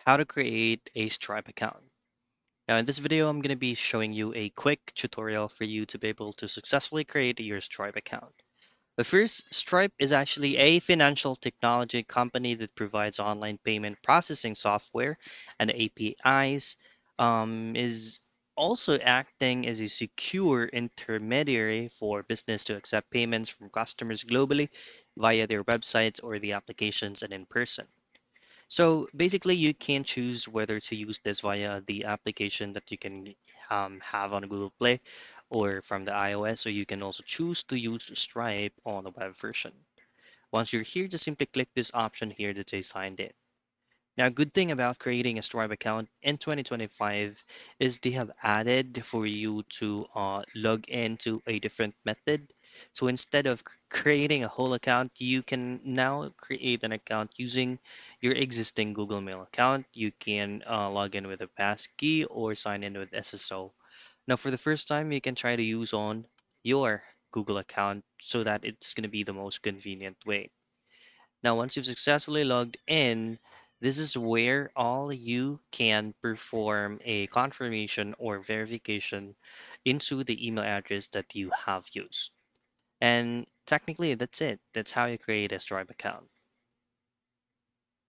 how to create a Stripe account. Now, in this video, I'm going to be showing you a quick tutorial for you to be able to successfully create your Stripe account. But first, Stripe is actually a financial technology company that provides online payment processing software and APIs, is also acting as a secure intermediary for business to accept payments from customers globally via their websites or the applications and in person. So basically, you can choose whether to use this via the application that you can have on Google Play or from the iOS, or you can also choose to use Stripe on the web version. Once you're here, just simply click this option here that says signed in. Now, good thing about creating a Stripe account in 2025 is they have added for you to log into a different method. So instead of creating a whole account, you can now create an account using your existing Google Mail account. You can log in with a passkey or sign in with SSO. Now, for the first time, you can try to use on your Google account so that it's going to be the most convenient way. Now, once you've successfully logged in, this is where all you can perform a confirmation or verification into the email address that you have used. And technically, that's it. That's how you create a Stripe account.